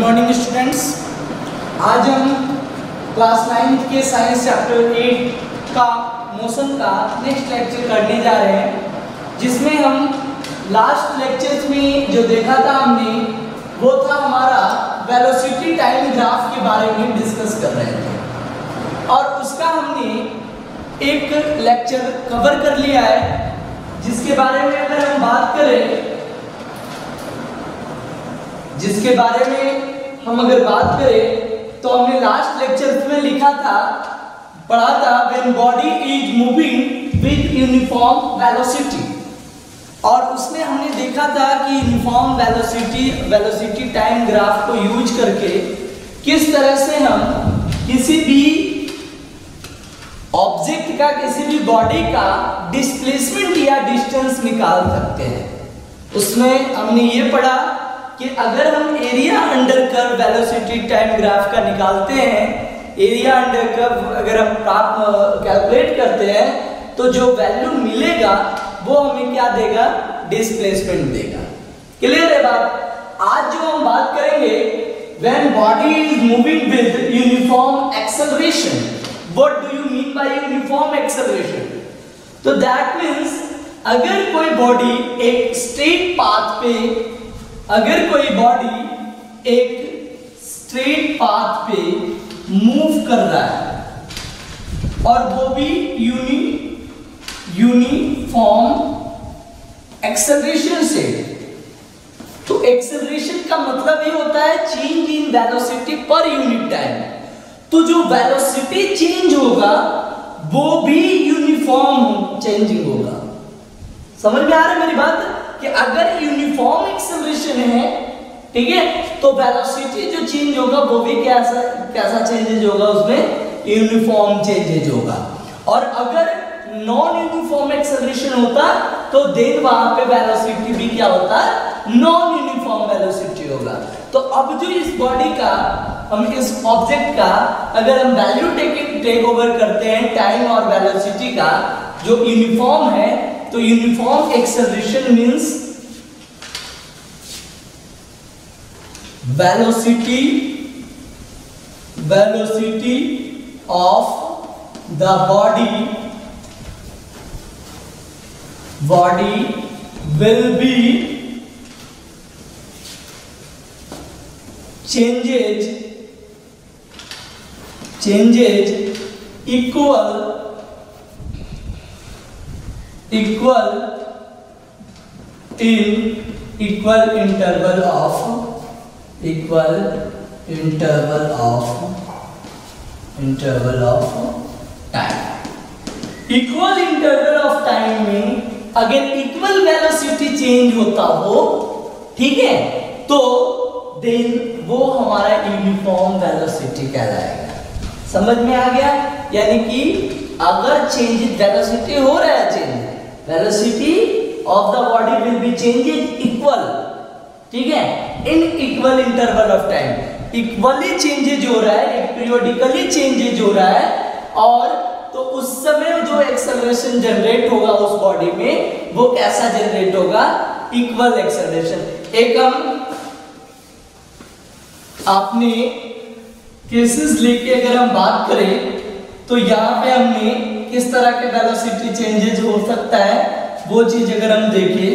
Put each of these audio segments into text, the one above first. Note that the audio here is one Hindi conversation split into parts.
Morning students. आज हम क्लास 9 के साइंस चैप्टर 8 का मोशन का नेक्स्ट लेक्चर करने जा रहे हैं, जिसमें हम लास्ट लेक्चर्स में जो देखा था हमने वो था हमारा वेलोसिटी टाइम ग्राफ के बारे में डिस्कस कर रहे थे और उसका हमने एक लेक्चर कवर कर लिया है, जिसके बारे में अगर हम बात करें तो हमने लास्ट लेक्चर में पढ़ा था when body is moving with uniform velocity, और उसमें हमने देखा था कि यूनिफॉर्म वेलोसिटी टाइम ग्राफ को यूज करके किस तरह से हम किसी भी ऑब्जेक्ट का, किसी भी बॉडी का डिस्प्लेसमेंट या डिस्टेंस निकाल सकते हैं। उसमें हमने ये पढ़ा कि अगर हम area under curve velocity time graph का निकालते हैं, एरिया अंडर कर्व अगर हम कैलकुलेट करते हैं तो जो वैल्यू मिलेगा वो हमें क्या देगा? डिस्प्लेसमेंट देगा। क्लियर है बात? आज जो हम बात करेंगे when body is moving with uniform acceleration, what do you mean by uniform acceleration? तो दैट मींस अगर कोई बॉडी एक स्ट्रेट पाथ पे मूव कर रहा है और वो भी यूनिफॉर्म एक्सेलरेशन से, तो एक्सेलरेशन का मतलब ये होता है change in velocity per unit time. तो जो वेलोसिटी चेंज होगा वो भी यूनिफॉर्म चेंजिंग होगा। समझ में आ रहा है मेरी बात? कि अगर यूनिफॉर्म एक्सेलरेशन है, ठीक है, तो वेलोसिटी जो चेंज होगा वो भी कैसा चेंजेज होगा? उसमें यूनिफॉर्म चेंजेज होगा। और अगर नॉन यूनिफॉर्म एक्सेलरेशन होता तो देन वहां पे वेलोसिटी भी क्या होता? नॉन यूनिफॉर्म वेलोसिटी होगा। तो अब जो इस बॉडी का, हम इस ऑब्जेक्ट का अगर हम वैल्यू टेक ओवर करते हैं टाइम और वेलोसिटी का जो यूनिफॉर्म है, तो uniform acceleration means velocity of the body will be changes equal interval of time में अगर इक्वल वेलोसिटी चेंज होता हो, ठीक है, तो देन वो हमारा यूनिफॉर्म वेलोसिटी कहलाएगा। समझ में आ गया? यानी कि अगर चेंज वेलोसिटी हो रहा है, change velocity of the body will be changes equal, ठीक है, in equal interval of time. Equally changes हो रहा है, पीरियोडिकली चेंजेज हो रहा है, और तो उस समय जो एक्सेलरेशन जनरेट होगा उस बॉडी में वो कैसा जनरेट होगा? Equal acceleration. एक हम आपने केसेस लेके अगर हम बात करें तो यहाँ पे हमने किस तरह के वेलोसिटी चेंजेज हो सकता है वो चीज अगर हम देखें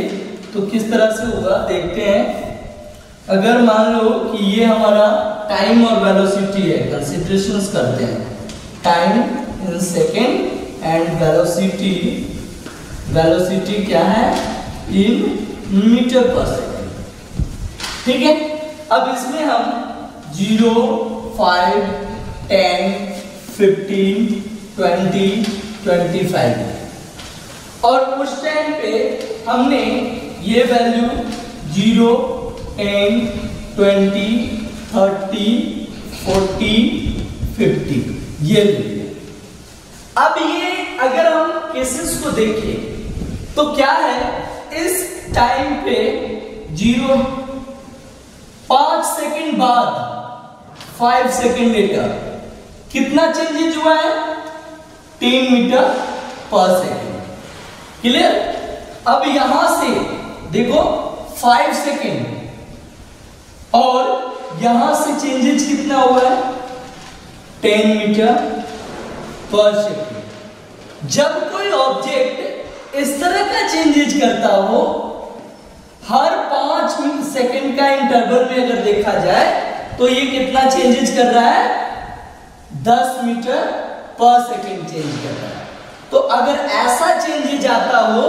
तो किस तरह से होगा देखते हैं। अगर मान लो कि ये हमारा टाइम और वेलोसिटी है, कंसीडरेशंस करते हैं, time in second and velocity क्या है? इन मीटर पर सेकेंड, ठीक है। अब इसमें हम 0, 5, 10, 15, 20, 25 और उस टाइम पे हमने ये वैल्यू 0, 10, 20, 30, 40, 50 ये ले। अब ये अगर हम केसेस को देखें तो क्या है, इस टाइम पे 5 सेकंड बाद 5 सेकंड लेटर कितना चेंजेज हुआ है? 10 मीटर पर सेकंड। क्लियर? अब यहां से देखो 5 सेकंड और यहां से चेंजेज कितना हुआ है 10 मीटर पर सेकेंड। जब कोई ऑब्जेक्ट इस तरह का चेंजेज करता हो, हर 5 सेकंड का इंटरवल में अगर देखा जाए तो ये कितना चेंजेज कर रहा है 10 मीटर पर सेकेंड चेंज कर रहा है। तो अगर ऐसा चेंजेज आता हो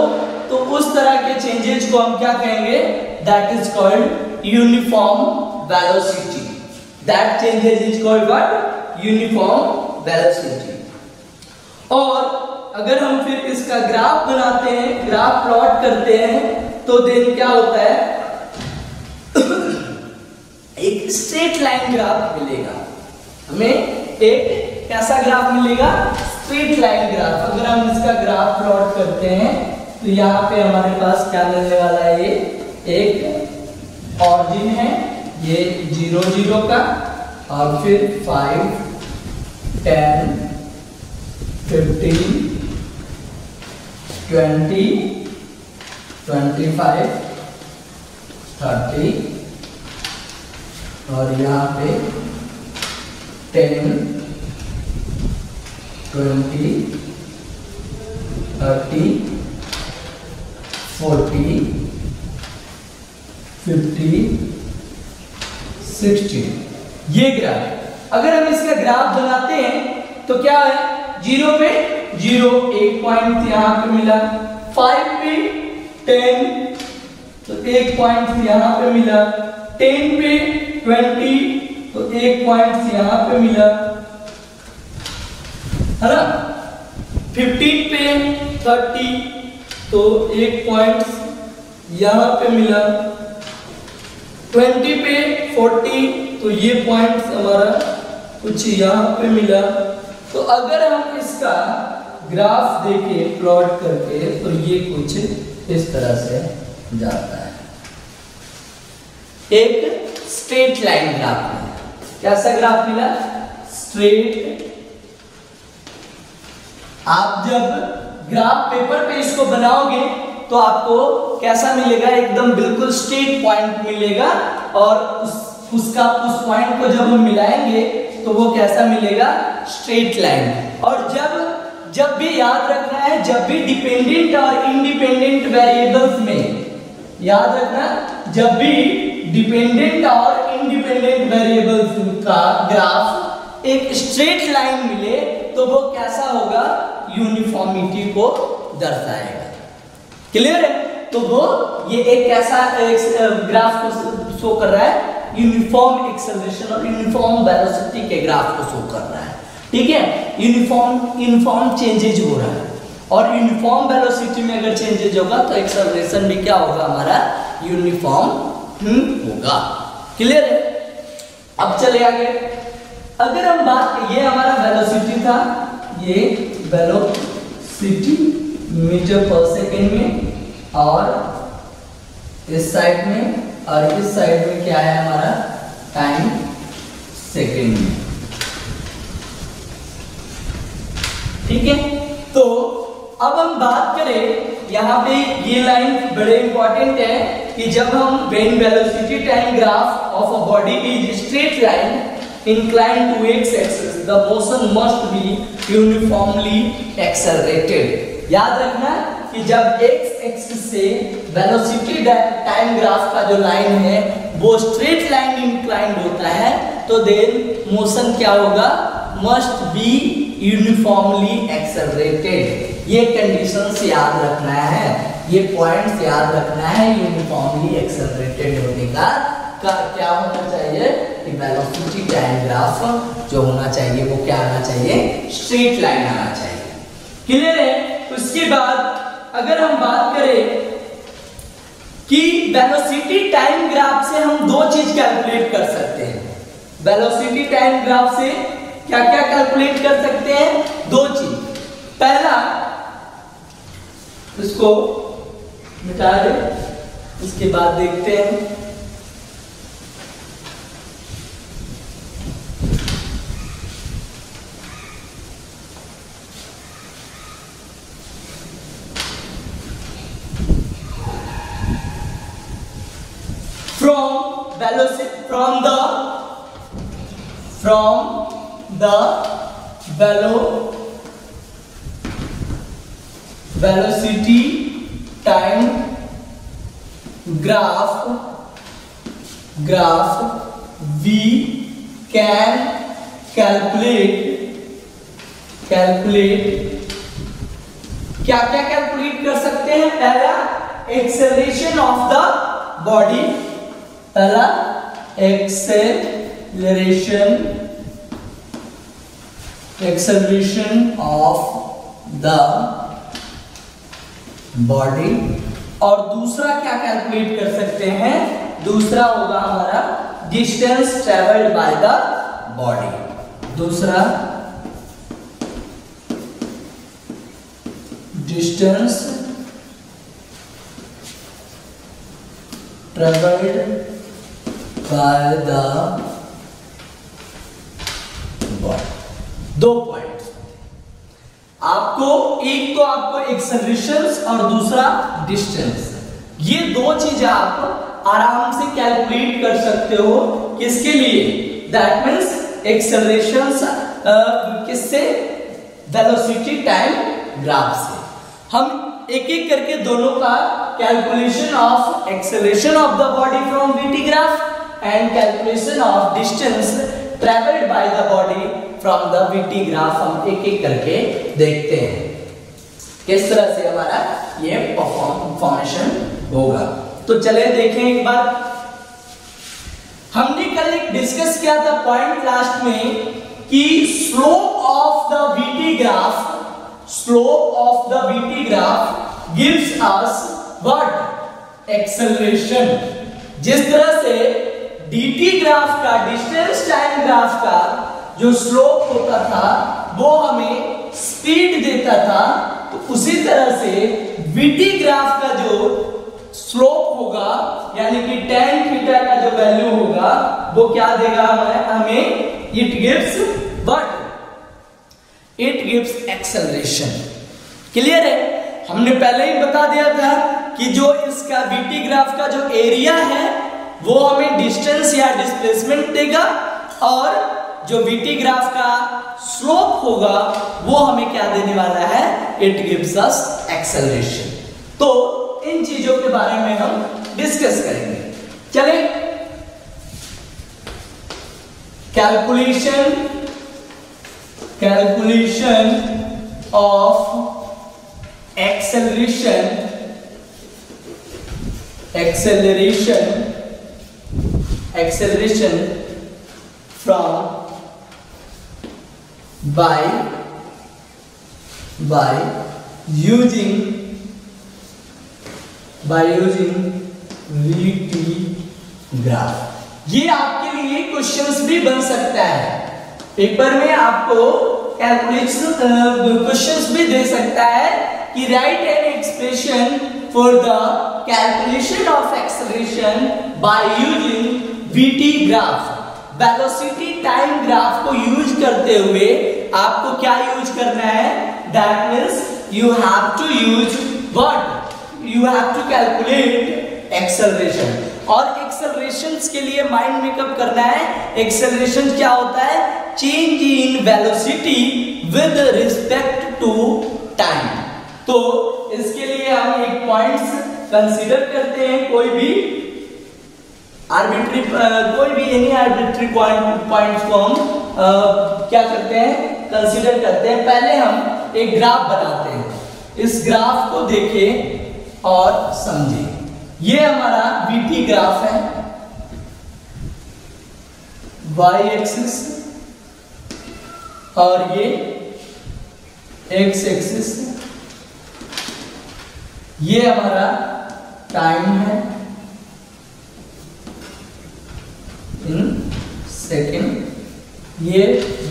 तो उस तरह के चेंजेज को हम क्या कहेंगे, that is called uniform velocity. That changes is called what, uniform velocity. और अगर हम फिर इसका ग्राफ बनाते हैं, ग्राफ प्लॉट करते हैं, तो देन क्या होता है एक स्ट्रेट लाइन ग्राफ मिलेगा हमें। एक कैसा ग्राफ मिलेगा, स्ट्रेट लाइन ग्राफ। अगर हम इसका ग्राफ प्लॉट करते हैं तो यहाँ पे हमारे पास क्या मिलने वाला है, ये एक ऑरिजिन है ये 0 0 का, और फिर 5 10 15 20 25 30 और यहाँ पे 10 20 30 40 50 60। ये ग्राफ, अगर हम इसका ग्राफ बनाते हैं तो क्या है, 0 पे 0 एक पॉइंट यहाँ पे मिला, 5 पे 10 तो एक पॉइंट यहाँ पे मिला, 10 पे 20 तो एक पॉइंट यहाँ पे मिला, है ना, 15 पे 30 तो एक पॉइंट यहाँ पे मिला, 20 पे 40 तो ये पॉइंट हमारा कुछ यहाँ पे मिला। तो अगर हम इसका ग्राफ देखें प्लॉट करके तो ये कुछ इस तरह से जाता है, एक स्ट्रेट लाइन ग्राफ है। कैसा ग्राफ मिला, स्ट्रेट। आप जब ग्राफ पेपर पे इसको बनाओगे तो आपको कैसा मिलेगा, एकदम बिल्कुल स्ट्रेट पॉइंट मिलेगा, और उस पॉइंट को जब हम मिलाएंगे तो वो कैसा मिलेगा, स्ट्रेट लाइन। और जब भी याद रखना है, जब भी डिपेंडेंट और इंडिपेंडेंट वेरिएबल्स में, याद रखना, जब भी डिपेंडेंट और इंडिपेंडेंट वेरिएबल्स का ग्राफ एक स्ट्रेट लाइन मिले तो वो कैसा होगा, यूनिफॉर्मिटी को दर्शाएगा। क्लियर है? तो वो ये एक कैसा ग्राफ को शो कर रहा है, यूनिफॉर्म एक्सेलरेशन और यूनिफॉर्म वेलोसिटी के ग्राफ को शो कर रहा है। ठीक है, यूनिफॉर्म चेंजेज हो रहा है, और यूनिफॉर्म वेलोसिटी में अगर चेंजेज होगा तो एक्सेलरेशन भी क्या होगा, हमारा यूनिफॉर्म होगा। क्लियर है? अब चले आगे। अगर हम बात, ये हमारा वेलोसिटी था, ये वेलोसिटी मीटर पर सेकेंड में, और इस साइड में, और इस साइड में क्या है हमारा, टाइम सेकेंड में। ठीक है, तो अब हम बात करें, यहाँ पे ये लाइन बड़े इंपॉर्टेंट है कि जब हम when velocity time graph of a body is straight line inclined to x axis, the motion must be uniformly accelerated। याद रखना कि जब x एक्सिस से वेलोसिटी टाइम ग्राफ का जो लाइन है वो स्ट्रेट लाइन इंक्लाइंड होता है, तो देन मोशन क्या होगा, मस्ट बी यूनिफॉर्मली एक्सेलरेटेड। ये कंडीशंस याद रखना है, ये पॉइंट्स याद रखना है। यूनिफॉर्मली एक्सेलरेटेड होने का क्या होना चाहिए कि वेलोसिटी टाइम ग्राफ जो होना चाहिए वो क्या आना चाहिए, स्ट्रेट लाइन आना चाहिए। क्लियर है? उसके बाद अगर हम बात करें कि वेलोसिटी टाइम ग्राफ से हम दो चीज कैलकुलेट कर सकते हैं। वेलोसिटी टाइम ग्राफ से क्या क्या कैलकुलेट कर सकते हैं, दो चीज। पहला, इसको मिटा दे, इसके बाद देखते हैं। From velocity from the velocity time graph we can calculate क्या क्या कैलकुलेट कर सकते हैं? पहला एक्सेलरेशन ऑफ द बॉडी, पहला एक्सेलरेशन ऑफ द बॉडी, और दूसरा क्या कैलकुलेट कर सकते हैं? दूसरा होगा हमारा distance travelled by the body. दूसरा distance travelled by the body. दो पॉइंट आपको, एक तो आपको एक्सेलरेशन और दूसरा डिस्टेंस, ये दो चीजें आप आराम से कैलकुलेट कर सकते हो। किसके लिए? दैट मीन्स एक्सेलरेशन किससे? वेलोसिटी टाइम ग्राफ से। हम एक एक करके दोनों का calculation of acceleration of the body from VT graph and calculation of distance travelled by the body from the VT graph हम एक एक करके देखते हैं किस तरह से हमारा ये फॉर्मेशन होगा। तो चले देखें एक बार। हमने कल एक डिस्कस किया था पॉइंट लास्ट में कि slope of the VT graph gives us what? Acceleration। जिस तरह से dt ग्राफ का, डिस्टेंस टाइम ग्राफ का जो स्लोप होता था वो हमें स्पीड देता था, तो उसी तरह से vt ग्राफ का जो स्लोप होगा यानी कि tan थीटा का जो वैल्यू होगा वो क्या देगा हमें? It gives what? It gives acceleration. Clear है? हमने पहले ही बता दिया था कि जो इसका वीटी ग्राफ का जो एरिया है वो हमें डिस्टेंस या डिस्प्लेसमेंट देगा, और जो वीटी ग्राफ का स्लोप होगा वो हमें क्या देने वाला है? It gives us acceleration. तो इन चीजों के बारे में हम डिस्कस करेंगे। चले calculation of acceleration from by using VT graph. ये आपके लिए क्वेश्चंस भी बन सकता है, पेपर में आपको कैलकुलेशन क्वेश्चंस भी दे सकता है कि write an expression for the calculation of acceleration by using VT graph. Velocity time graph को यूज करते हुए आपको क्या यूज करना है? That means you have to use what? You have to calculate acceleration. और एक्सेलरेशंस के लिए माइंड मेकअप करना है। एक्सेलरेशन क्या होता है? Change in velocity with respect to time. तो इसके लिए हम एक पॉइंट्स कंसीडर करते हैं, कोई भी एनी आर्बिट्री पॉइंट्स को हम क्या करते हैं? कंसीडर करते हैं। पहले हम एक ग्राफ बनाते हैं, इस ग्राफ को देखें और समझें। ये हमारा वीटी ग्राफ है, y एक्सिस और ये x एक्सिस। ये हमारा टाइम है इन सेकेंड, ये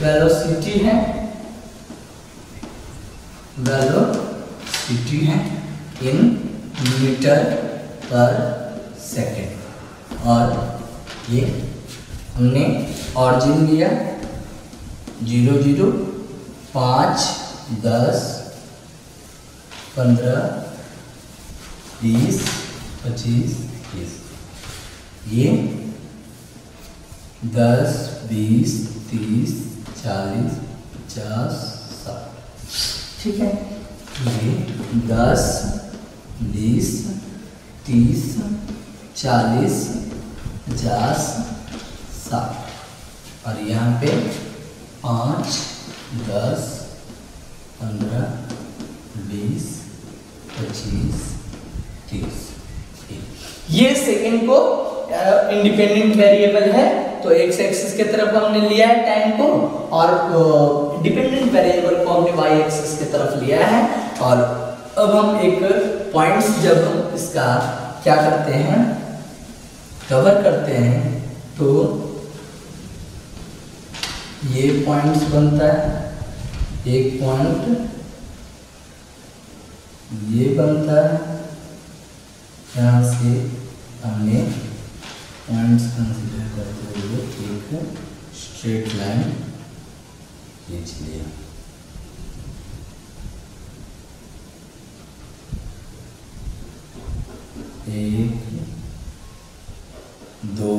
वेलोसिटी है इन मीटर पर सेकेंड, और ये हमने ऑरिजिन लिया 0 0 5 10 15 20 25 30। ये 10, 20, 30, 40, 50, 60। ठीक है, ये 10, 20, 30, 40, 50, 60 और यहाँ पे 5, 10, 15, 20, 25, 30। ये सेकेंड को इंडिपेंडेंट वेरिएबल है, तो एक्स एक्सिस के तरफ हमने लिया है टाइम को, और डिपेंडेंट वेरिएबल को हमने वाई एक्सिस की तरफ लिया है। और अब हम एक पॉइंट्स जब हम इसका क्या करते हैं, कवर करते हैं, तो ये पॉइंट्स बनता है, एक पॉइंट ये बनता है, यहाँ से हमने पॉइंट्स कंसीडर करते हुए एक स्ट्रेट लाइन खींच लिया। एक, दो,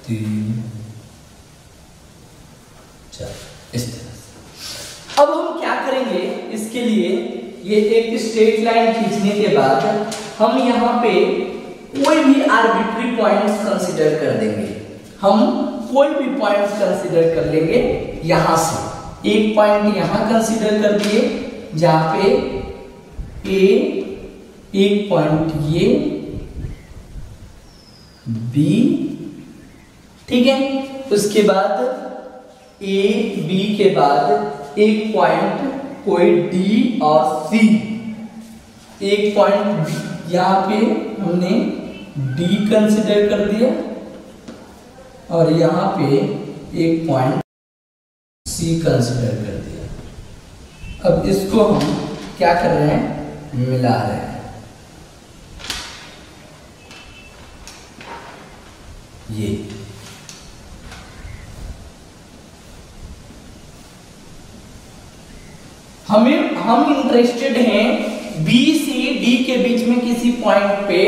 तीन, चार, इस तरह से। अब हम क्या करेंगे इसके लिए, ये एक स्ट्रेट लाइन खींचने के बाद हम यहाँ पे कोई भी आर्बिट्री पॉइंट्स कंसीडर कर देंगे। हम कोई भी पॉइंट्स कंसीडर कर लेंगे। यहाँ से एक पॉइंट यहाँ कंसीडर कर दिए जहाँ पे ए, एक पॉइंट ये बी, ठीक है। उसके बाद ए बी के बाद एक पॉइंट कोई डी और सी, एक पॉइंट यहाँ पे हमने डी कंसिडर कर दिया और यहाँ पे एक पॉइंट सी कंसिडर कर दिया। अब इसको हम क्या कर रहे हैं, मिला रहे हैं। ये हम इंटरेस्टेड हैं बी से डी के बीच में किसी पॉइंट पे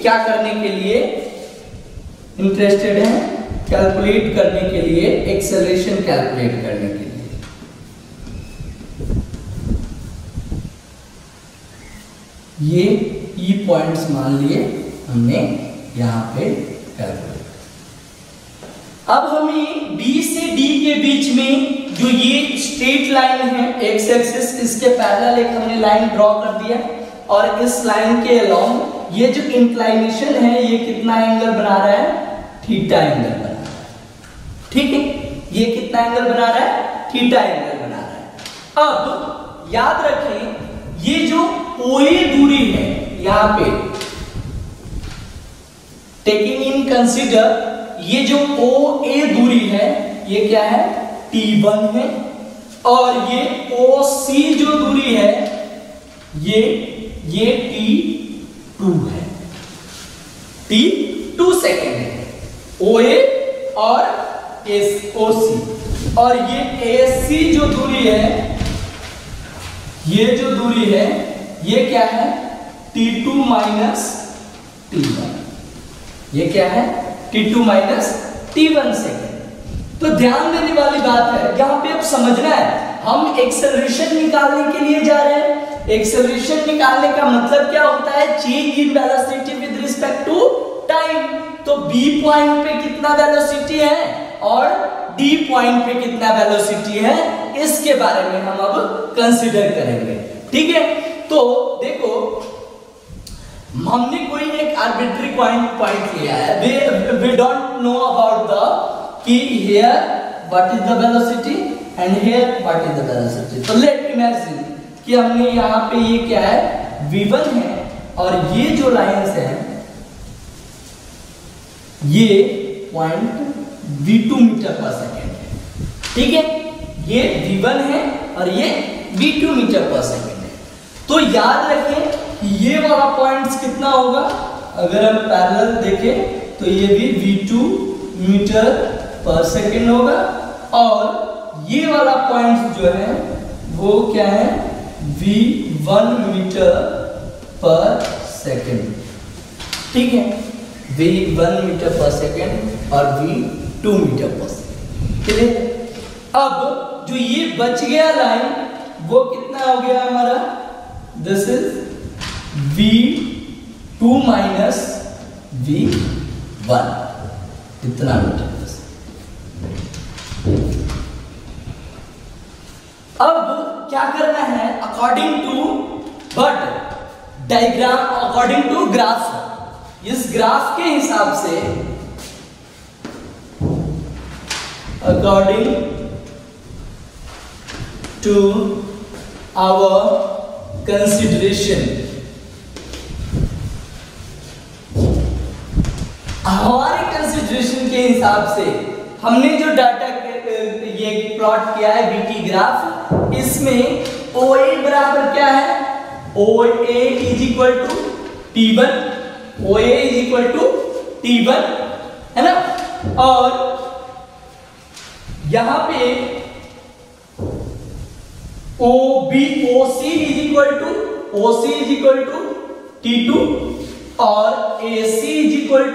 क्या करने के लिए इंटरेस्टेड हैं, कैलकुलेट करने के लिए, एक्सेलरेशन कैलकुलेट करने के लिए। ये ई पॉइंट्स मान लिए हमने यहाँ पे कैलकुलेट। अब हमें बी से डी के बीच में जो ये स्ट्रेट लाइन है एक्स एक्सिस, इसके पैरेलल एक हमने लाइन ड्रॉ कर दिया और इस लाइन के अलोंग ये जो इंक्लाइनेशन है ये कितना एंगल बना रहा है, थीटा एंगल बना रहा है। ठीक है, ये कितना एंगल बना रहा है, थीटा एंगल बना रहा है। अब याद रखें ये जो OA दूरी है यहाँ पे, टेकिंग इन कंसीडर ये जो OA दूरी है ये क्या है, T1 है, और ये OC जो दूरी है ये T2 है, T2 सेकेंड है, OA और OC। और ये AC जो दूरी है, ये जो दूरी है ये क्या है, T2 माइनस T1। ये क्या है, T2 माइनस T1 सेकेंड। तो ध्यान देने वाली बात है यहाँ पे, अब समझना है हम एक्सेलरेशन निकालने के लिए जा रहे हैं। एक्सेलरेशन निकालने का मतलब क्या होता है, change in velocity with respect to time. तो B पॉइंट पे कितना वेलोसिटी है और D पॉइंट पे कितना वेलोसिटी है, इसके बारे में हम अब कंसीडर करेंगे। ठीक है, तो देखो हमने कोई एक आर्बिट्री पॉइंट लिया है, we don't know about the कि here what is the velocity and here what is the velocity। तो लेट इमेजिन कि हमने यहाँ पे ये क्या है, v1 है और ये जो लाइंस हैं ये point v2 metre per second है। ठीक है, ये v1 है और ये v2 मीटर पर सेकेंड है। तो याद रखें ये वाला पॉइंट्स कितना होगा, अगर हम पैरेलल देखें तो ये भी v2 मीटर पर सेकेंड होगा और ये वाला पॉइंट जो है वो क्या है, v1 मीटर पर सेकेंड, ठीक है, v 1 मीटर पर सेकेंड और v 2 metre per second, clear. अब जो ये बच गया लाइन वो कितना हो गया हमारा, this is v2 minus v1, कितना मीटर। अब क्या करना है, according to but diagram, according to graph, इस ग्राफ के हिसाब से, अकॉर्डिंग टू आवर कंसिडरेशन, हमारे कंसिडरेशन के हिसाब से हमने जो डाटा ये प्लॉट किया है बीटी ग्राफ, इसमें OA बराबर क्या है, OA is equal to T1, OA is equal to T1, है ना, और यहां पे OC is equal to T2 और AC is equal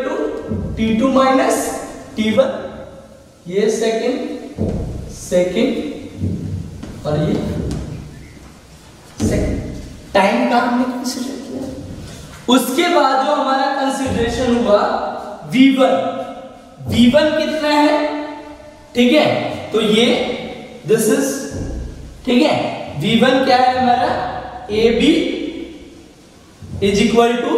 to T2 minus T1, ये सेकंड और ये सेकंड, टाइम का हमने कंसीडर किया। उसके बाद जो हमारा कंसीडरेशन हुआ V1 कितना है, ठीक है, तो ये दिस इज, ठीक है, V1 क्या है हमारा, AB is equal to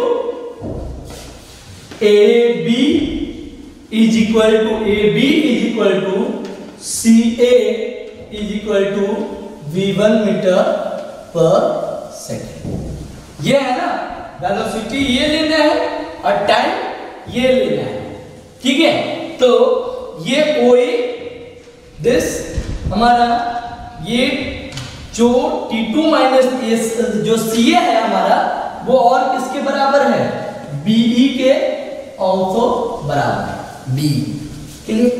CA is equal to V1 metre per second. ये है ना वेलोसिटी, ये लेना है और टाइम ये लेना है, ठीक है। तो ये OA दिस हमारा, ये जो T2 माइनस जो CA है हमारा, वो और किसके बराबर है, BE के ऑल्सो बराबर, B, क्लियर।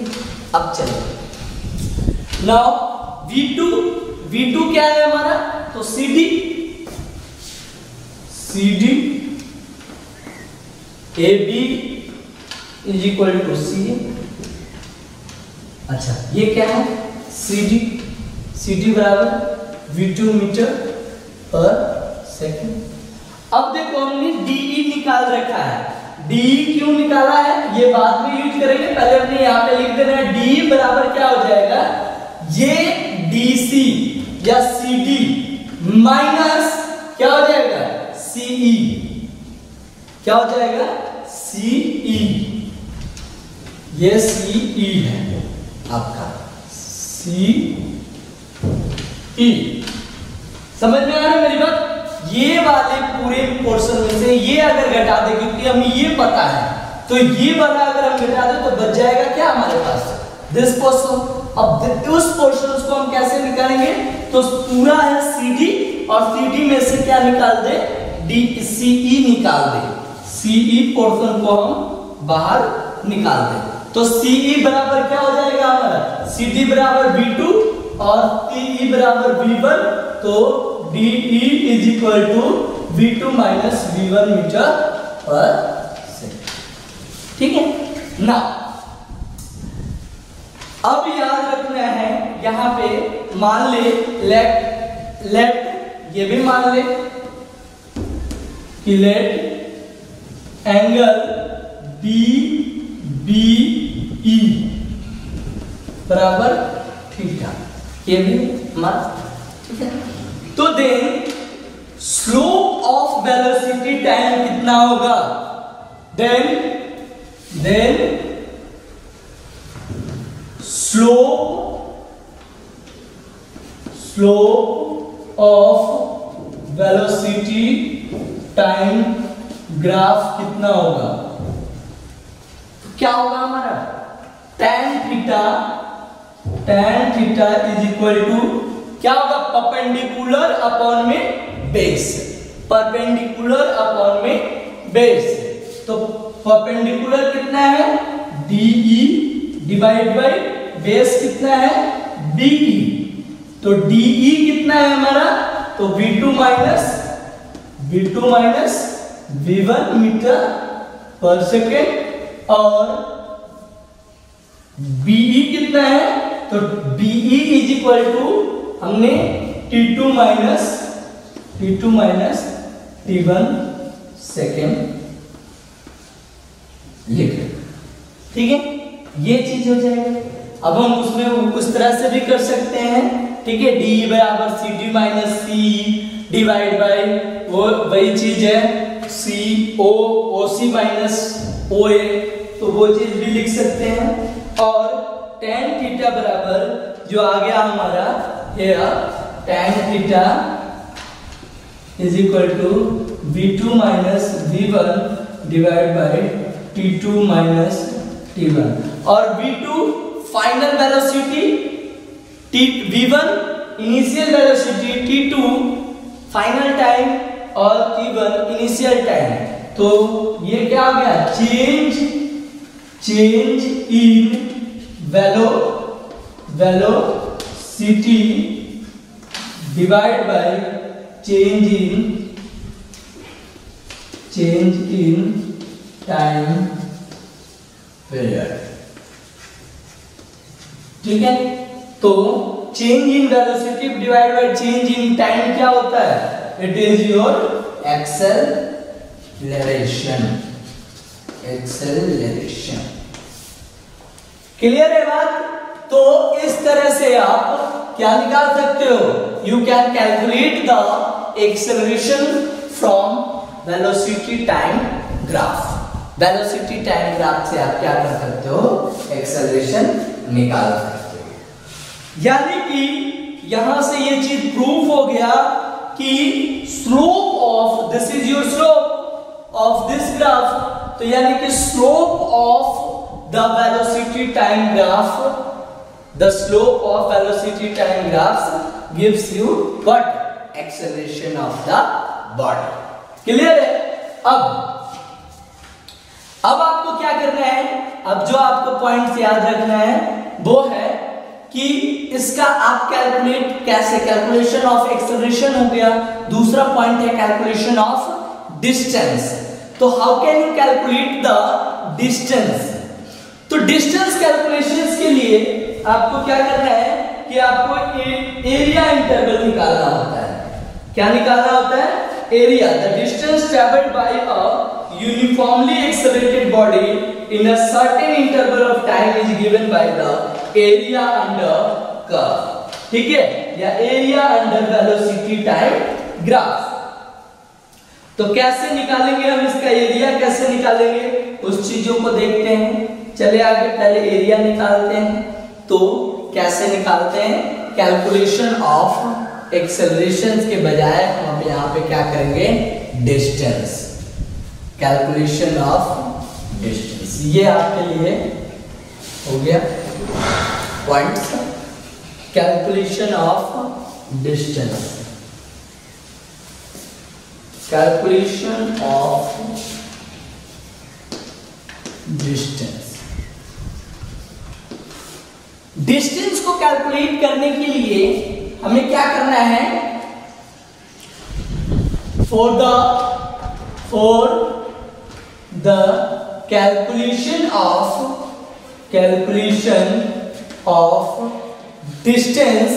अब चलिए नाउ V2 क्या है हमारा, तो CD AB is equal to CA, अच्छा ये क्या है, CD बराबर V2 मीटर पर सेकेंड। अब देखो हमने DE निकाल रखा है, DE क्यों निकाला है ये बाद में यूज करेंगे, पहले हमने यहाँ पे लिख देना है DE बराबर क्या हो जाएगा, ये DC या CD माइनस क्या हो जाएगा, CE, क्या हो जाएगा, CE, ये CE है आपका, CE, समझ में आ रहा है मेरी बात। ये वाले पूरे पोर्शन में से ये अगर घटा दे, क्योंकि हमें ये पता है, तो ये वाला अगर हम घटा दे तो बच जाएगा क्या हमारे पास, दिस पोर्शन। अब उस पोर्शन को हम कैसे निकालेंगे, तो पूरा है CD और CD में से क्या निकाल दे, CE निकाल दे, CE पोर्शन को हम बाहर निकाल दे, तो CE बराबर क्या हो जाएगा हमारा, CD बराबर V2 और TE बराबर V1, तो DE is equal to V2 minus V1 metre per second, ठीक है ना। अब याद रखना है, यहां पे मान ले लेट ये भी मान ले कि लेट एंगल BBE बराबर थीटा, ये भी मान, ठीक है। तो then slope of velocity time कितना होगा, then slope of velocity time graph कितना होगा, क्या होगा हमारा, tan theta is equal to क्या होगा, परपेंडिकुलर अपॉन में बेस, परपेंडिकुलर अपॉन में बेस, तो परपेंडिकुलर कितना है, DE डिवाइड बाय बेस कितना है, BE, तो DE कितना है हमारा तो V2 minus V1 metre per second और BE कितना है, तो BE इज इक्वल टू हमने T2 माइनस T1 सेकेंड लिख रहे, ठीक है, ये चीज हो जाएगा। अब हम उसमें उस तरह से भी कर सकते हैं, ठीक है, डी बराबर C D minus C divide by वो वही चीज है सी ओ ओ सी माइनस ओ ए, तो वो चीज भी लिख सकते हैं। और tan थीटा बराबर जो आ गया हमारा ये tan theta is equal to V2 minus V1 divide by T2 minus T1 और V2 final velocity, V1 initial velocity, T2 final time और T1 इनिशियल टाइम। तो ये क्या हो गया, change in velocity divide by change in time period, ठीक है। तो change in velocity divide by change in time क्या होता है, it is your acceleration. Clear है बात? तो इस तरह से आप क्या निकाल सकते हो, you can calculate the acceleration from velocity time graph. Velocity time graph से आप क्या कर सकते हो, एक्सेलरेशन निकाल सकते हो। यानी कि यहां से ये चीज प्रूफ हो गया कि slope of, this is your slope of this graph, तो यानी कि slope of the velocity time graph, the slope of velocity time graph gives you what, acceleration of the body. Clear है? अब आपको क्या करना है, अब जो आपको पॉइंट्स याद रखना है वो है कि इसका आप कैलकुलेट कैसे, कैलकुलेशन ऑफ एक्सेलरेशन हो गया, दूसरा पॉइंट है कैलकुलेशन ऑफ डिस्टेंस। तो how can you calculate the distance, तो डिस्टेंस कैलकुलेशंस के लिए आपको क्या करना है कि आपको एरिया इंटरवल निकालना होता है। क्या निकालना होता है, area, the distance travelled bye a uniformly accelerated body in a certain interval of time is given by the area under curve, ठीक है, या area under velocity time graph। तो कैसे निकालेंगे हम इसका एरिया, कैसे निकालेंगे उस चीजों को देखते हैं। चले आगे, पहले एरिया निकालते हैं। तो कैसे निकालते हैं, कैलकुलेशन ऑफ एक्सेलरेशन के बजाय हम यहाँ पे क्या करेंगे, डिस्टेंस, कैलकुलेशन ऑफ डिस्टेंस। ये आपके लिए हो गया points, calculation of distance, calculation of distance. Distance को कैलकुलेट करने के लिए हमें क्या करना है, for the calculation of distance,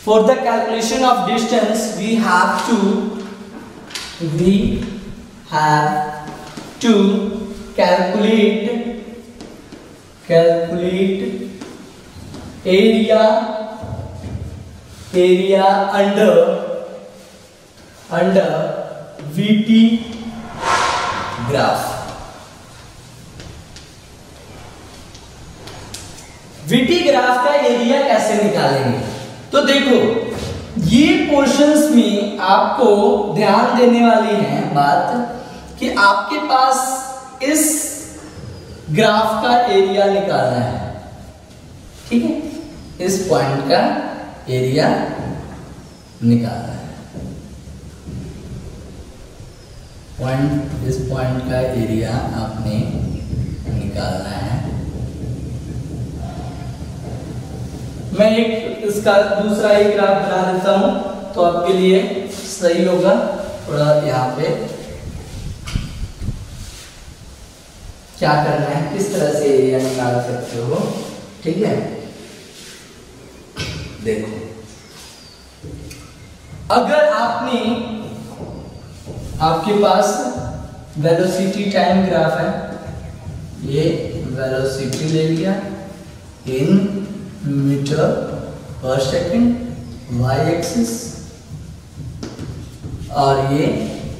for the calculation of distance we have to calculate area under VT graph. VT graph का एरिया कैसे निकालेंगे, तो देखो ये पोर्शंस में आपको ध्यान देने वाली है बात कि आपके पास इस ग्राफ का एरिया निकालना है, ठीक है, इस पॉइंट का एरिया निकालना है, इस पॉइंट का एरिया आपने निकालना है। मैं एक इसका दूसरा एक ग्राफ बना देता हूं तो आपके लिए सही होगा। थोड़ा यहाँ पे क्या करना है, किस तरह से एरिया निकाल सकते हो, ठीक है। देखो, अगर आपके पास वेलोसिटी टाइम ग्राफ है, ये वेलोसिटी ले लिया इन मीटर पर सेकंड वाई एक्सिस, और ये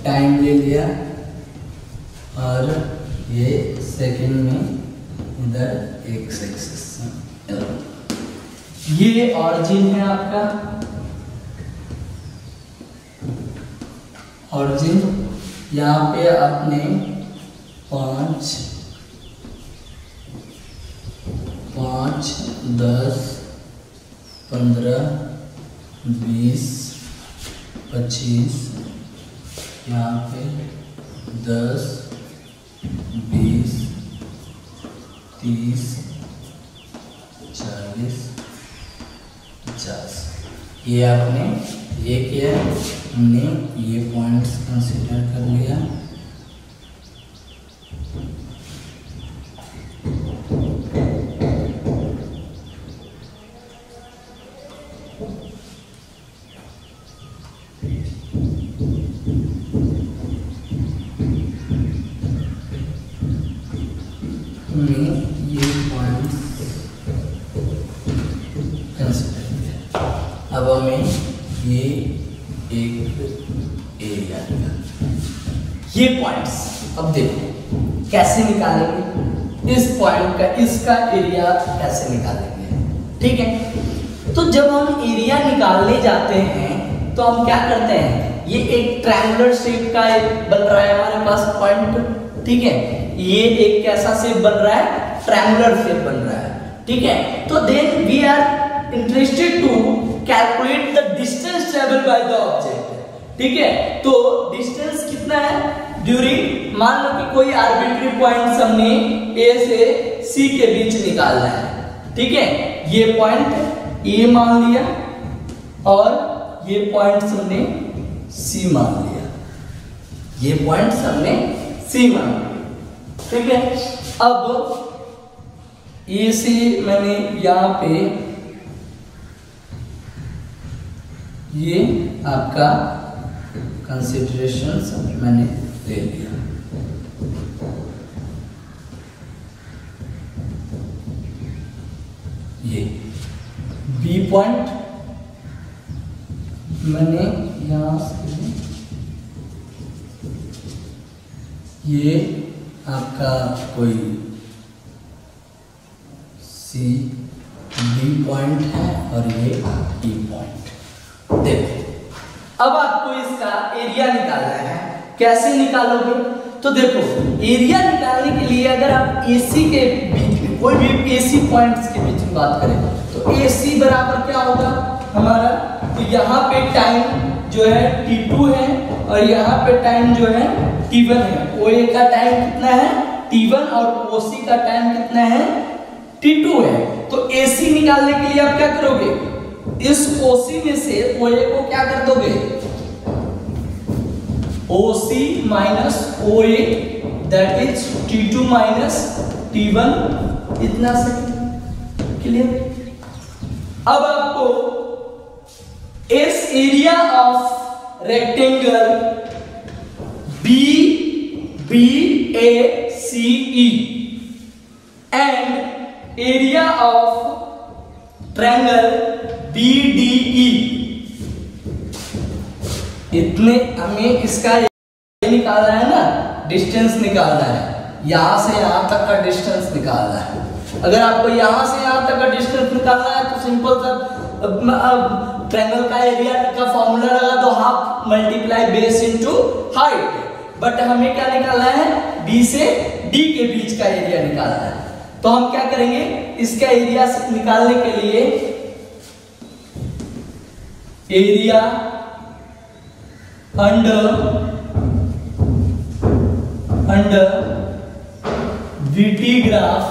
टाइम ले लिया और ये सेकंड में इधर एक्स एक्सिस। ये ऑरिजिन है आपका, ऑरिजिन यहाँ पे आपने 5, 10, 15, 20, 25, यहाँ पे 10, 20, 30, 40, 50, ये आपने ये किया, हमने ये पॉइंट्स कंसीडर कर लिया। अब हमें ये एक एरिया ये पॉइंट्स, अब देखो कैसे निकालेंगे इस पॉइंट का, इसका एरिया कैसे निकालेंगे, ठीक है। तो जब हम एरिया निकालने जाते हैं तो हम क्या करते हैं, ये एक ट्रायंगुलर शेप का एक बन रहा है हमारे पास पॉइंट, ठीक है। ये एक कैसा शेप बन रहा है, ट्रायंगुलर शेप बन रहा है, ठीक है। तो then we are interested to calculate the distance traveled by the object, ठीक है। तो डिस्टेंस कितना है ड्यूरिंग, मान लो कि कोई आर्बिट्री पॉइंट हमने ए से सी के बीच निकालना है, ठीक है। ये पॉइंट ए मान लिया और ये पॉइंट हमने सी मान लिया, ये पॉइंट हमने सी मान लिया, ठीक है। अब ए से मैंने यहाँ पे ये आपका कंसिडरेशन मैंने ले लिया, ये बी पॉइंट मैंने यहां से, ये आपका कोई सी बी पॉइंट है और ये ई पॉइंट। देखो अब आपको इसका एरिया निकालना है, कैसे निकालोगे, तो देखो एरिया निकालने के लिए अगर आप AC के बीच में कोई भी AC पॉइंट्स के बीच में बात करें तो AC बराबर क्या होगा हमारा, तो यहाँ पे टाइम जो है T2 है और यहाँ पे टाइम जो है T1 है। OA का टाइम कितना है T1 और OC का टाइम कितना है T2 है। तो AC निकालने के लिए आप क्या करोगे, इस OC में से OA को क्या कर दोगे, OC minus OA that is T2 minus T1, इतना से क्लियर। अब आपको इस area of rectangle BACE and area of triangle BDE, इतने हमें इसका निकालना है ना, डिस्टेंस निकालना है, यहां से यहां तक का डिस्टेंस निकालना है। अगर आपको यहां से यहां तक का डिस्टेंस निकालना है तो सिंपल सा ट्रायंगल का एरिया का फॉर्मूला लगा दो, half multiply base into height. But हमें क्या निकालना है, B से D के बीच का एरिया निकालना है। तो हम क्या करेंगे, इसका एरिया निकालने के लिए area under VT graph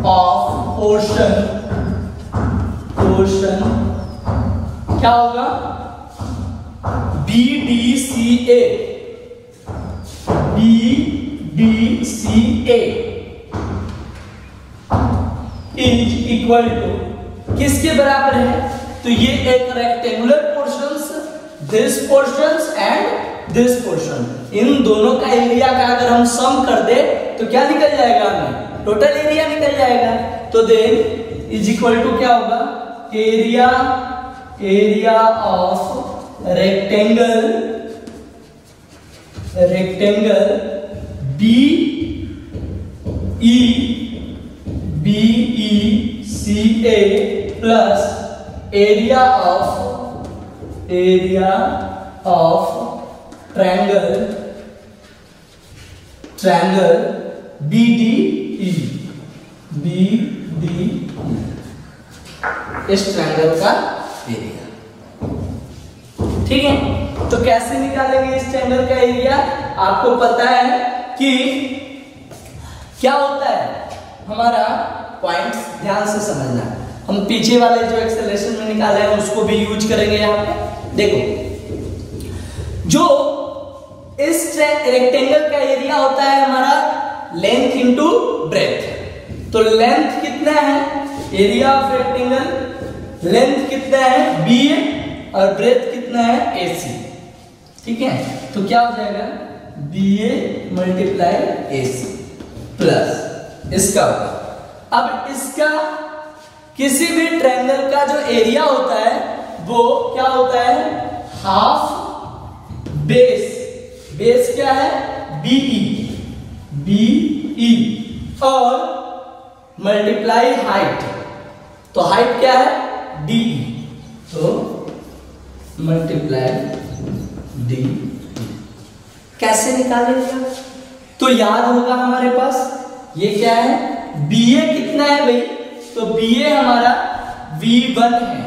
of portion क्या होगा, BDCA इज इक्वल टू किसके बराबर है, तो ये एक rectangular portions, this portions and this portion, इन दोनों का एरिया का अगर हम सम कर दे तो क्या निकल जाएगा, हमें टोटल एरिया निकल जाएगा। तो देन इज इक्वल टू क्या होगा, area of rectangle BECA plus area of triangle BDE इस ट्रायंगल का एरिया। ठीक है, तो कैसे निकालेंगे इस ट्रायंगल का एरिया, आपको पता है कि क्या होता है, हमारा पॉइंट्स ध्यान से समझना। हम पीछे वाले जो एक्सेलरेशन में निकाले हैं उसको भी यूज करेंगे यहाँ पे। देखो, जो इस रेक्टेंगल का एरिया होता है हमारा लेंथ इंटू ब्रेथ। तो लेंथ कितना है, एरिया ऑफ रेक्टेंगल लेंथ कितना है BA और ब्रेथ कितना है AC। ठीक है, तो क्या हो जाएगा BA × AC प्लस इसका। अब इसका किसी भी ट्रायंगल का जो एरिया होता है वो क्या होता है, हाफ बेस क्या है BE और मल्टीप्लाई हाइट, तो हाइट क्या है DE, तो मल्टीप्लाई DE। कैसे निकालेंगे, तो याद होगा हमारे पास ये क्या है, BA कितना है भाई, तो BA हमारा V1 है,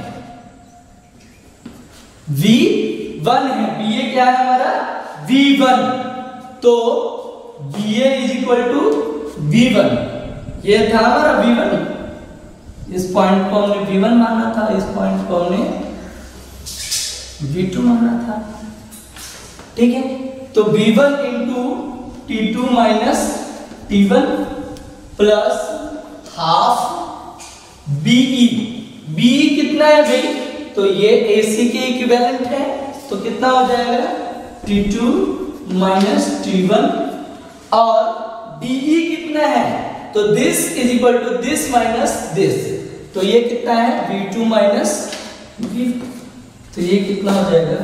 BA क्या है हमारा V1, तो BA is equal to V1, ये था हमारा V1, इस पॉइंट को हमने V1 माना था, इस पॉइंट को हमने V2 माना था। ठीक है, तो V1 into T2 minus T1 plus half BE कितना है भाई, तो ये AC के इक्विवेलेंट है, तो कितना हो जाएगा T2 माइनस T1 और DE कितना है, तो this is equal to this minus this, तो ये कितना है V2 माइनस V, तो ये कितना हो जाएगा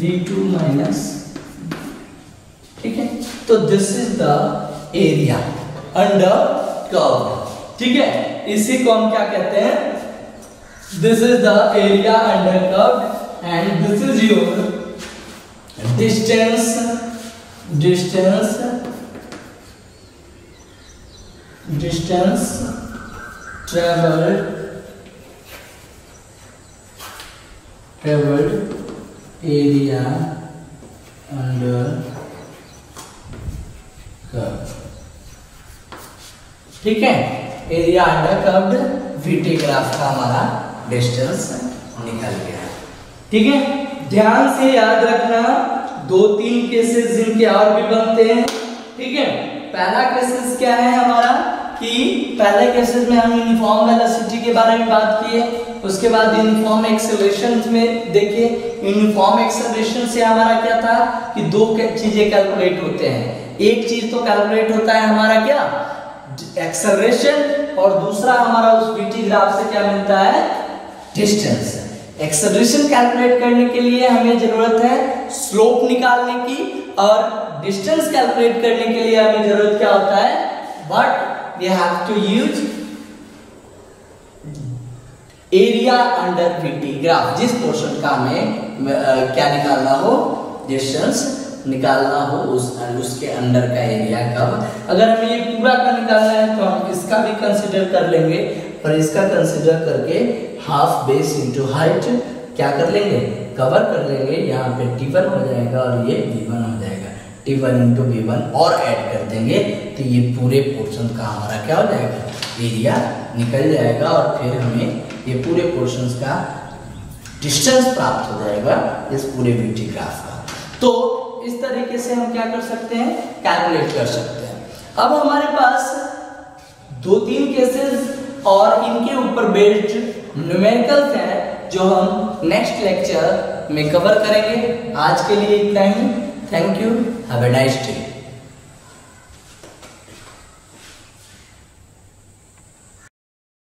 V2 माइनस। ठीक है, तो this is the area under curve. ठीक है, इसी को हम क्या कहते हैं, this is the area under curve and this is your distance traveled area under curve। ठीक है, area under curved VT graph का हमारा डिस्टेंस निकल गया। ठीक है, ध्यान से याद रखना, 2-3 केसेस जिनके और भी बनते हैं। ठीक है, पहला केसेस क्या है हमारा कि पहले केसेस में हम यूनिफॉर्म वेलोसिटी के बारे में बात किए, उसके बाद यूनिफॉर्म एक्सेलरेशन में देखिए, यूनिफॉर्म एक्सेलरेशन से हमारा क्या था कि 2 चीजें कैलकुलेट होते हैं, एक चीज तो कैलकुलेट होता है हमारा क्या एक्सेलरेशन, और दूसरा हमारा उस VT ग्राफ से क्या मिलता है डिस्टेंस। एक्सेलरेशन कैलकुलेट करने के लिए हमें जरूरत है स्लोप निकालने की, और डिस्टेंस कैलकुलेट करने के लिए हमें जरूरत क्या होता है, but we have to use area under VT graph. जिस पोर्शन का हमें क्या निकालना हो, डिस्टेंस निकालना हो, उसके अंडर का एरिया कब, अगर हमें ये पूरा का निकालना है तो हम इसका भी कंसीडर कर लेंगे, और इसका कंसीडर करके हाफ बेस इंटू हाइट क्या कर लेंगे, कवर कर लेंगे, यहाँ पे T1 हो जाएगा और ये V1 हो जाएगा। T1 इंटू V1 और ऐड कर देंगे तो ये पूरे पोर्शन का हमारा क्या हो जाएगा, एरिया निकल जाएगा और फिर हमें ये पूरे पोर्शंस का डिस्टेंस प्राप्त हो जाएगा इस पूरे VT ग्राफ का। तो इस तरीके से हम क्या कर सकते हैं, कैलकुलेट कर सकते हैं। अब हमारे पास 2-3 केसेस और इनके ऊपर बेस्ड न्यूमेरिकल्स हैं जो हम नेक्स्ट लेक्चर में कवर करेंगे। आज के लिए इतना ही। Thank you, have a nice day.